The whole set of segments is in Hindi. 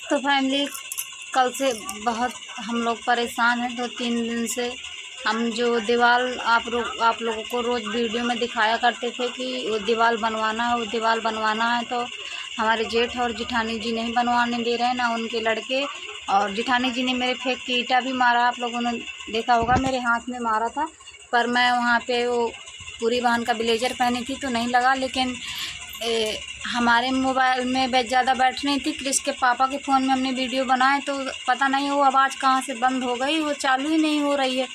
तो फैमिली कल से बहुत हम लोग परेशान हैं। 2-3 दिन से हम जो दीवार आप लोगों को रोज़ वीडियो में दिखाया करते थे कि वो दीवार बनवाना है, वो दीवार बनवाना है, तो हमारे जेठ और जिठानी जी नहीं बनवाने दे रहे हैं, ना उनके लड़के। और जिठानी जी ने मेरे फेंक के ईंटा भी मारा, आप लोगों ने देखा होगा, मेरे हाथ में मारा था। पर मैं वहाँ पे वो पूरी बहन का ब्लेजर पहनी थी तो नहीं लगा। लेकिन हमारे मोबाइल में ज़्यादा बैठ नहीं थी। क्रिस के पापा के फ़ोन में हमने वीडियो बनाए तो पता नहीं वो आवाज़ कहाँ से बंद हो गई, वो चालू ही नहीं हो रही है।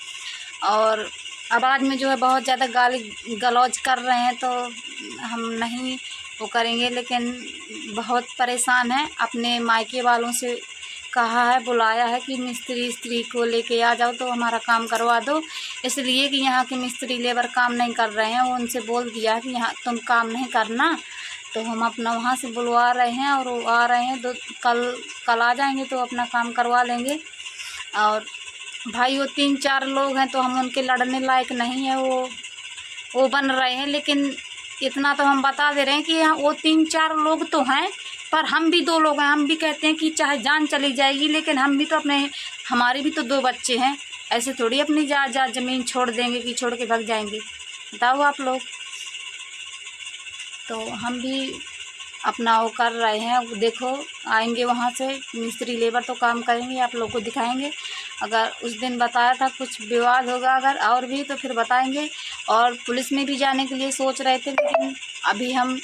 और आवाज़ में जो है बहुत ज़्यादा गाली गलौज कर रहे हैं, तो हम नहीं वो करेंगे। लेकिन बहुत परेशान हैं, अपने मायके वालों से कहा है, बुलाया है कि मिस्त्री को लेके आ जाओ तो हमारा काम करवा दो। इसलिए कि यहाँ के मिस्त्री लेबर काम नहीं कर रहे हैं। वो उनसे बोल दिया है कि यहाँ तुम काम नहीं करना, तो हम अपना वहाँ से बुलवा रहे हैं और वो आ रहे हैं। कल आ जाएंगे तो अपना काम करवा लेंगे। और भाई वो 3-4 लोग हैं तो हम उनके लड़ने लायक नहीं है, वो बन रहे हैं। लेकिन इतना तो हम बता दे रहे हैं कि वो 3-4 लोग तो हैं, पर हम भी 2 लोग हैं। हम भी कहते हैं कि चाहे जान चली जाएगी, लेकिन हम भी तो हमारे भी तो 2 बच्चे हैं। ऐसे थोड़ी अपनी जायदाद ज़मीन छोड़ देंगे कि छोड़ के भाग जाएंगे, बताओ आप लोग। तो हम भी अपना वो कर रहे हैं। देखो आएंगे वहाँ से मिस्त्री लेबर तो काम करेंगे, आप लोग को दिखाएंगे। अगर उस दिन बताया था कुछ विवाद होगा अगर और भी, तो फिर बताएंगे। और पुलिस में भी जाने के लिए सोच रहे थे, लेकिन अभी हम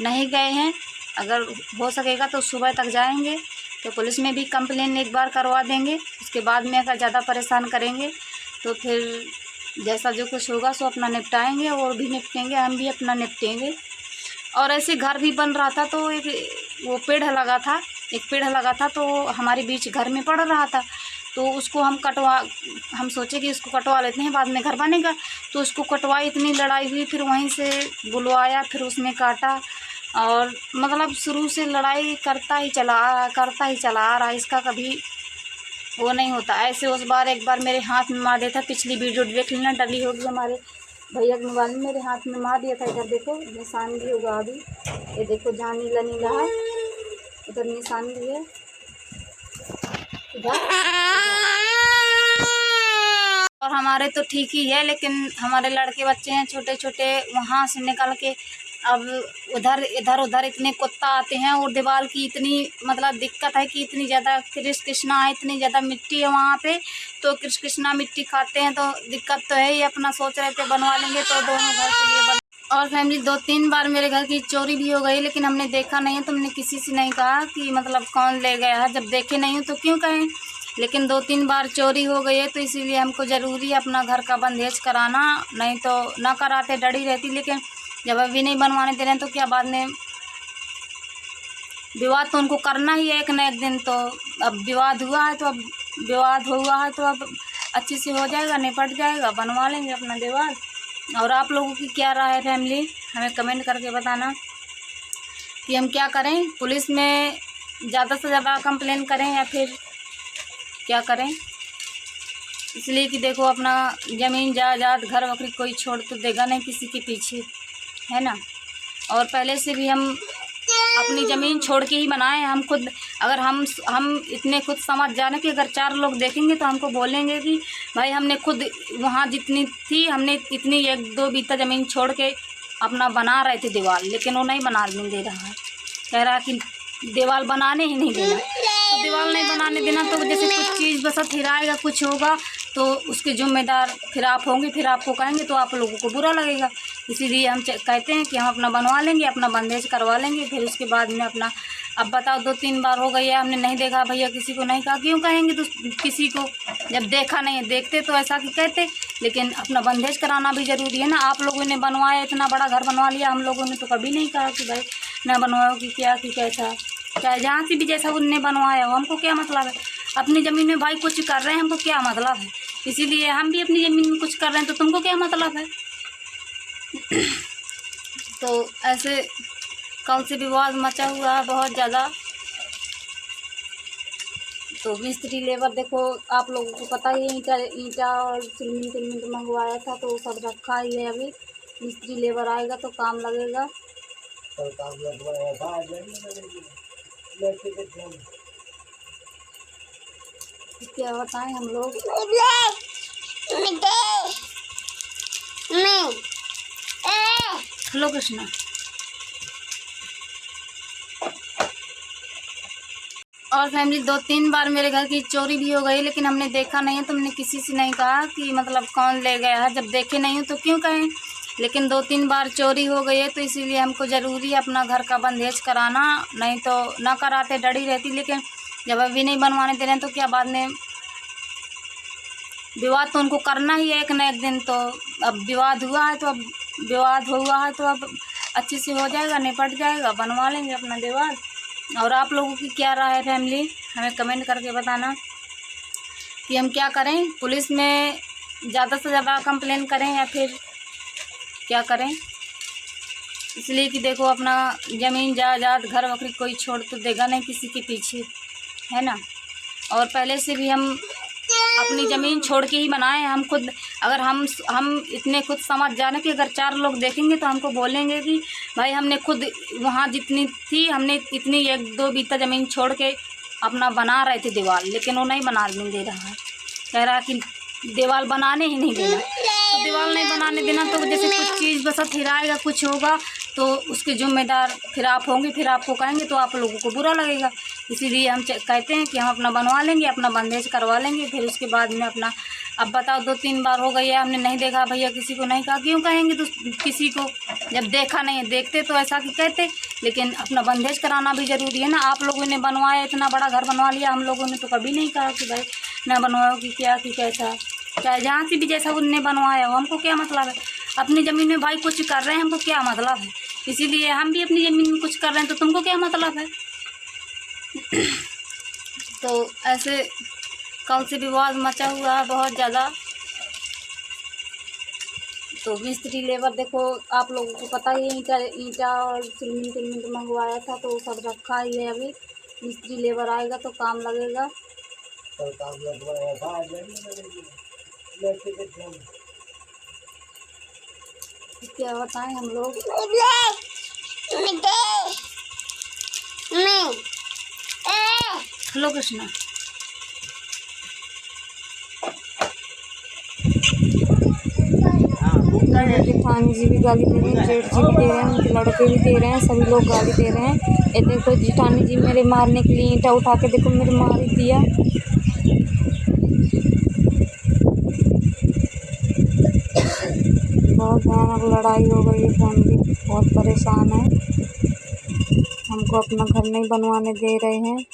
नहीं गए हैं। अगर हो सकेगा तो सुबह तक जाएंगे, तो पुलिस में भी कंप्लेन एक बार करवा देंगे। उसके बाद में अगर ज़्यादा परेशान करेंगे तो फिर जैसा जो कुछ होगा सो अपना निपटाएंगे, और भी निपटेंगे, हम भी अपना निपटेंगे। और ऐसे घर भी बन रहा था तो एक पेड़ लगा था तो हमारे बीच घर में पड़ रहा था, तो उसको हम सोचे कि इसको कटवा लेते हैं, बाद में घर बनेगा। तो उसको कटवाई, इतनी लड़ाई हुई, फिर वहीं से बुलवाया, फिर उसने काटा। और मतलब शुरू से लड़ाई करता ही चला आ रहा। इसका कभी वो नहीं होता। ऐसे उस बार एक बार मेरे हाथ में मार देता, पिछली वीडियो देख लेना, डली होगी हमारे भैया के मोबाइल में, मेरे हाथ में मार दिया था। इधर देखो निशान भी होगा अभी, ये देखो जहाँ नीला नीला है उधर निशान भी है, इधर। और हमारे तो ठीक ही है, लेकिन हमारे लड़के बच्चे हैं छोटे छोटे, वहाँ से निकल के अब इधर उधर इतने कुत्ता आते हैं। और दीवार की इतनी मतलब दिक्कत है कि इतनी ज़्यादा कृष्णा है, इतनी ज़्यादा मिट्टी है वहाँ पे, तो कृष्णा मिट्टी खाते हैं तो दिक्कत तो है ही। अपना सोच रहे थे बनवा लेंगे तो दोनों घर के लिए और फैमिली 2-3 बार मेरे घर की चोरी भी हो गई, लेकिन हमने देखा नहीं है। तो हमने किसी से नहीं कहा कि मतलब कौन ले गया है, जब देखे नहीं हो तो क्यों कहें। लेकिन 2-3 बार चोरी हो गई है, तो इसीलिए हमको ज़रूरी है अपना घर का बंदेज कराना, नहीं तो ना कराते डरी रहती। लेकिन जब अभी नहीं बनवाने दे रहे हैं तो क्या बाद में विवाद तो उनको करना ही है एक न एक दिन। तो अब विवाद हुआ है तो अब अच्छे से हो जाएगा, निपट जाएगा, बनवा लेंगे अपना दीवार। और आप लोगों की क्या राय है फैमिली, हमें कमेंट करके बताना कि हम क्या करें। पुलिस में ज़्यादा से ज़्यादा कंप्लेन करें या फिर क्या करें। इसलिए कि देखो अपना ज़मीन जायदाद घर वगैरह कोई छोड़ तो देगा नहीं किसी के पीछे, है ना। और पहले से भी हम अपनी ज़मीन छोड़ के ही बनाए। हम खुद अगर हम इतने खुद समझ जाने कि अगर 4 लोग देखेंगे तो हमको बोलेंगे कि भाई हमने खुद वहाँ जितनी थी हमने इतनी 1-2 बीता ज़मीन छोड़ के अपना बना रहे थे दीवार, लेकिन वो नहीं बनाने दे रहा है। कह रहा कि दीवार बनाने ही नहीं देना। तो दीवार नहीं बनाने देना तो जैसे कुछ चीज़ बस हिराएगा, कुछ होगा तो उसके जिम्मेदार फिर आप होंगे, फिर आपको कहेंगे तो आप लोगों को बुरा लगेगा। इसीलिए हम कहते हैं कि हम अपना बनवा लेंगे, अपना बंदेज करवा लेंगे, फिर उसके बाद में अपना। अब बताओ 2-3 बार हो गई है, हमने नहीं देखा भैया, किसी को नहीं कहा, क्यों कहेंगे तो किसी को, जब देखा नहीं है। देखते तो ऐसा कि कहते, लेकिन अपना बंदेज कराना भी ज़रूरी है ना। आप लोगों ने बनवाया, इतना बड़ा घर बनवा लिया, हम लोगों ने तो कभी नहीं कहा कि भाई ना बनवाओ कि क्या कि कैसा, चाहे जहाँ से भी जैसा उनने बनवाया हो, हमको क्या मतलब है। अपनी ज़मीन में भाई कुछ कर रहे हैं, हमको क्या मतलब है। इसीलिए हम भी अपनी ज़मीन में कुछ कर रहे हैं तो तुमको क्या मतलब है। तो ऐसे कल से विवाद मचा हुआ है बहुत ज़्यादा। तो मिस्त्री लेबर देखो आप लोगों को पता ही है, ईंटा और सीमेंट मंगवाया था तो सब रखा ही है। अभी मिस्त्री लेबर आएगा तो काम लगेगा। क्या बताएं हम लोग। हेलो कृष्णा। और फैमिली 2-3 बार मेरे घर की चोरी भी हो गई, लेकिन हमने देखा नहीं है, तो हमने किसी से नहीं कहा कि मतलब कौन ले गया है। जब देखे नहीं हो तो क्यों कहें। लेकिन 2-3 बार चोरी हो गई है, तो इसीलिए हमको ज़रूरी है अपना घर का बंदेज कराना, नहीं तो ना कराते डरी रहती। लेकिन जब अभी नहीं बनवाने दे रहे हैं तो क्या बाद में विवाद तो उनको करना ही है एक न एक दिन। तो अब विवाद हुआ है तो अब विवाद हुआ है तो अब अच्छे से हो जाएगा, निपट जाएगा, बनवा लेंगे अपना दीवार। और आप लोगों की क्या राय है फैमिली, हमें कमेंट करके बताना कि हम क्या करें। पुलिस में ज़्यादा से ज़्यादा कंप्लेन करें या फिर क्या करें। इसलिए कि देखो अपना ज़मीन जायदाद घर बकरी कोई छोड़ तो देगा नहीं किसी के पीछे, है ना। और पहले से भी हम अपनी ज़मीन छोड़ के ही बनाए हैं। हम खुद अगर हम इतने खुद समझ जाने कि अगर 4 लोग देखेंगे तो हमको बोलेंगे कि भाई हमने खुद वहाँ जितनी थी हमने इतनी 1-2 बीता ज़मीन छोड़ के अपना बना रहे थे दीवार, लेकिन वो नहीं बनाने दे रहा है। कह रहा कि दीवार बनाने ही नहीं देना। तो दीवार नहीं बनाने देना तो जैसे कुछ चीज़ बस हिराएगा कुछ होगा तो उसके जिम्मेदार फिर आप होंगे, फिर आपको कहेंगे तो आप लोगों को बुरा लगेगा। इसीलिए हम कहते हैं कि हम अपना बनवा लेंगे, अपना बंदेज करवा लेंगे, फिर उसके बाद में अपना। अब बताओ 2-3 बार हो गई है हमने नहीं देखा भैया, किसी को नहीं कहा, क्यों कहेंगे तो किसी को। जब देखा नहीं है देखते तो ऐसा कि कहते। लेकिन अपना बंदेज कराना भी ज़रूरी है ना। आप लोगों ने बनवाया, इतना बड़ा घर बनवा लिया, हम लोगों ने तो कभी नहीं कहा कि भाई ना बनवाओ कि क्या कि कैसा। चाहे जहाँ से भी जैसा उनने बनवाया हो, हमको क्या मतलब है। अपनी ज़मीन में भाई कुछ कर रहे हैं, हमको क्या मतलब है। इसीलिए हम भी अपनी ज़मीन में कुछ कर रहे हैं तो तुमको क्या मतलब है। तो ऐसे कल से विवाद मचा हुआ है बहुत ज़्यादा। तो मिस्त्री लेबर देखो आप लोगों को पता ही है, ईंटा और सीमेंट मंगवाया था तो वो सब रखा ही है। अभी मिस्त्री लेबर आएगा तो काम लगेगा। तो काम लगवाया था क्या बताएं हम लोग। हेलो कृष्णा। जेठानी जी भी गाली दे रहे हैं, जेठ जी भी दे रहे हैं, उनके लड़के भी दे रहे हैं, सभी लोग गाली दे रहे हैं। ये देखो जेठानी जी मेरे मारने के लिए ईंटा उठा के देखो मेरे मार ही दिया। बहुत भयानक लड़ाई हो गई है, फैमिली बहुत परेशान है। हमको अपना घर नहीं बनवाने दे रहे हैं,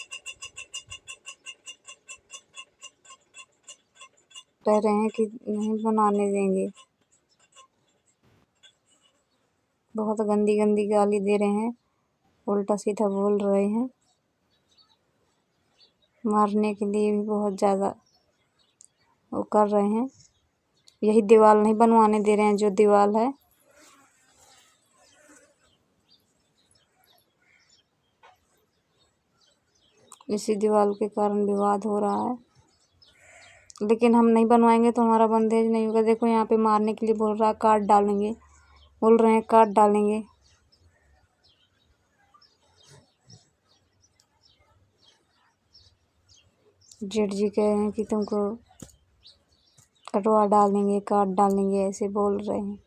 कह रहे हैं कि नहीं बनाने देंगे। बहुत गंदी गंदी गाली दे रहे हैं, उल्टा सीधा बोल रहे हैं, मारने के लिए भी बहुत ज़्यादा वो कर रहे हैं। यही दीवार नहीं बनवाने दे रहे हैं जो दीवार है। इसी दीवार के कारण विवाद हो रहा है, लेकिन हम नहीं बनवाएंगे तो हमारा बंदेज नहीं होगा। देखो यहाँ पे मारने के लिए बोल रहा है, काट डालेंगे, बोल रहे हैं काट डालेंगे। जेठ जी कह रहे हैं कि तुमको कटवा डालेंगे, काट डालेंगे, ऐसे बोल रहे हैं।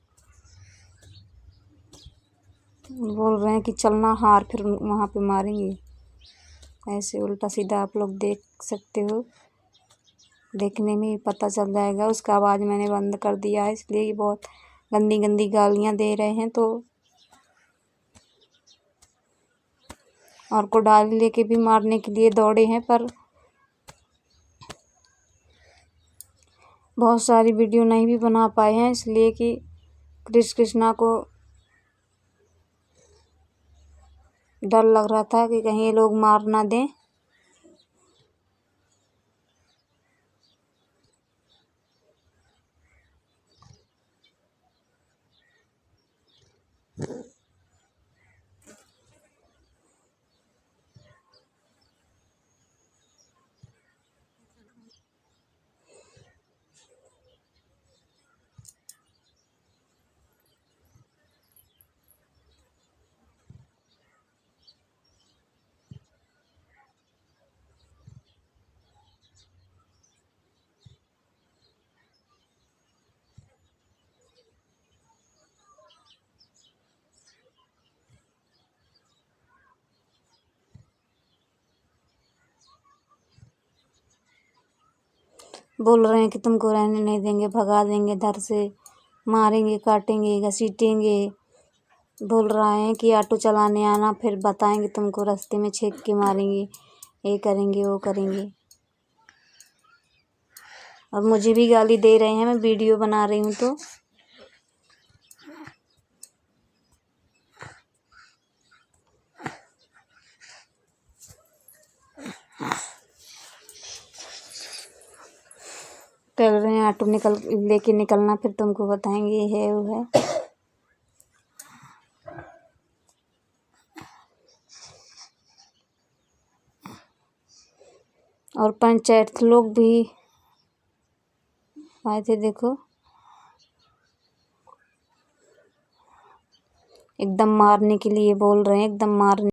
बोल रहे हैं कि चलना हार फिर वहाँ पे मारेंगे। ऐसे उल्टा सीधा आप लोग देख सकते हो, देखने में ही पता चल जाएगा। उसका आवाज़ मैंने बंद कर दिया है इसलिए बहुत गंदी गंदी गालियाँ दे रहे हैं। तो और को डाल लेके भी मारने के लिए दौड़े हैं, पर बहुत सारी वीडियो नहीं भी बना पाए हैं इसलिए कि कृष्णा को डर लग रहा था कि कहीं ये लोग मार ना दें। बोल रहे हैं कि तुमको रहने नहीं देंगे, भगा देंगे घर से, मारेंगे, काटेंगे, घसीटेंगे। बोल रहे हैं कि ऑटो चलाने आना, फिर बताएंगे तुमको, रास्ते में छेक के मारेंगे, ये करेंगे वो करेंगे। और मुझे भी गाली दे रहे हैं, मैं वीडियो बना रही हूँ तो। कह रहे हैं ऑटो लेके निकलना, फिर तुमको बताएंगे ये है वो है। और पंचायत लोग भी आए थे, देखो एकदम मारने के लिए बोल रहे हैं, एकदम मारने।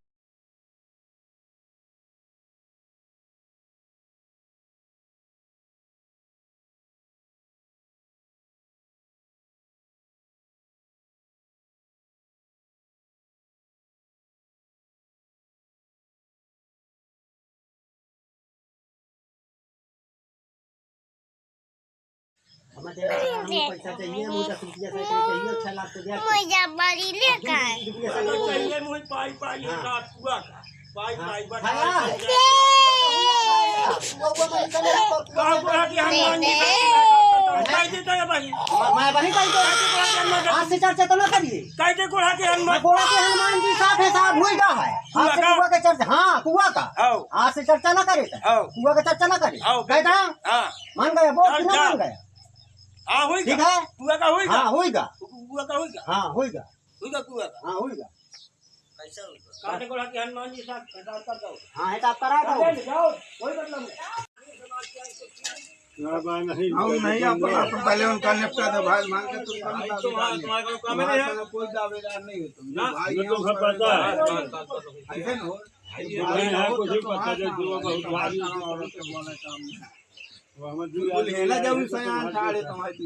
पैसा चाहिए, मुझे रुपया चाहिए, 6 लाख तो मुझे बड़ी लेकर मुझे पाई पाई रात हुआ पाई पाई आज से चर्चा तो ना करिए, कैसे कोड़ा के हनुमान जी साथ है, साहब हुईगा है आज से कुआ के चर्चा। हाँ कुआ का आज से चर्चा ना करे, कुआ का चर्चा ना करे, कहता मान गया बोल ना मान गया। हाँ होगा, ठीक है कुआ का होगा, हाँ होगा, कुआ का होगा, हाँ होगा, होगा कुआ का, हाँ होगा। कैसा होगा काटे कोड़ा के हनुमान जी साथ हिसाब कर दो। हाँ हिसाब करा दो, जाओ कोई मतलब नहीं। नहीं अपन पहले उनका निपटा दो भाई, मान के तुम्हारा कोई दावेदार नहीं हो तुम भाई, ये तो पता है ऐसे न हो कुछ पता जो बहुत भारी औरत के बोले काम वो हम बोले ना जब सयान ठाड़े तुम्हारी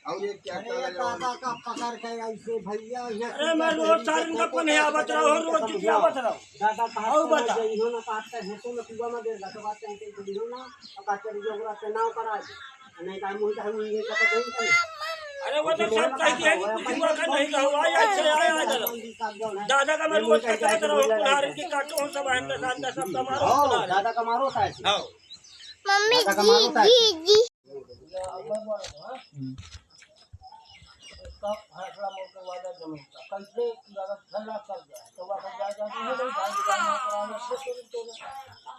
और ये क्या दादा का पकड़ के ऐसे भैया। अरे मैं रोज सारी का पने आवत रहो, रोज की आवत रहो दादा का और बता इहो ना बात है तो में कुआ में देर लगा बात है कि दिनो ना का तेरी जोगरा से नाव करा नहीं का मुंह का हुई का तो नहीं। अरे वो तो सब कह दिया कि कुछ हुआ का नहीं हुआ, ऐसे आया चलो दादा का मैं रोज कहता रहो कुल्हाड़ी की काटो सब है साथ सब का मारो, दादा का मारो था मम्मी जी फैसला मोटे वादा जमीन का कैसे फैसला कर दिया तो वह जायदाद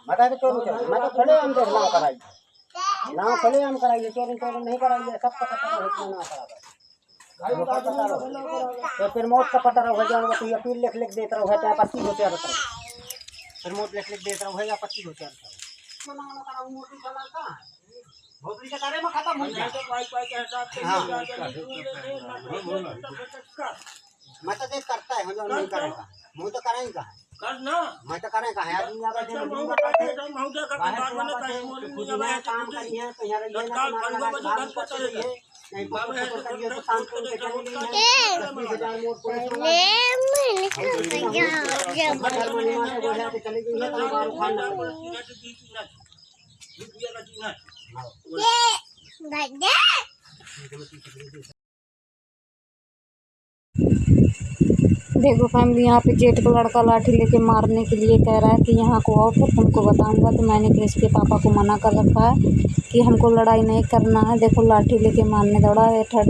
बता दे चोरी कर मैं तो खड़े हम देख नाम कराई नाम खड़े हम कराइए, चोरी चोरी नहीं कराइए, सब पता है ना करा तो फिर मौत का पता रहो जाओ तो अपील लिख लिख देता रहो चाहे 25 होते रहता फिर मौत लिख लिख देता रहो या 25 होते रहता मना मना करा मोटी सवाल का भोतरी के करे में खत्म हो जाए तो पाई पाई के हिसाब से मैं तो देख करता है जो नहीं करेगा मुझे तो करेंगे करना मैं तो करेंगे आदमी आवे दे काम करिए तो यार ये ना काम करिए नहीं फोटो करिए तो काम को चले देखो फैमिली, यहाँ पे जेठ को लड़का लाठी लेके मारने के लिए कह रहा है कि यहाँ को आओ फिर तुमको बताऊंगा। तो मैंने कृष के पापा को मना कर रखा है कि हमको लड़ाई नहीं करना है। देखो लाठी लेके मारने दौड़ा है ठड़।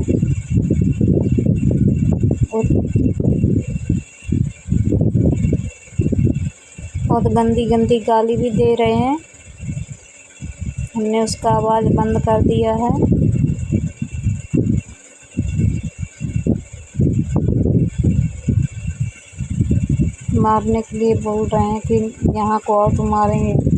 बहुत गंदी गंदी गाली भी दे रहे हैं। हमने उसका आवाज़ बंद कर दिया है। मारने के लिए बोल रहे हैं कि यहाँ को आओ तो मारेंगे।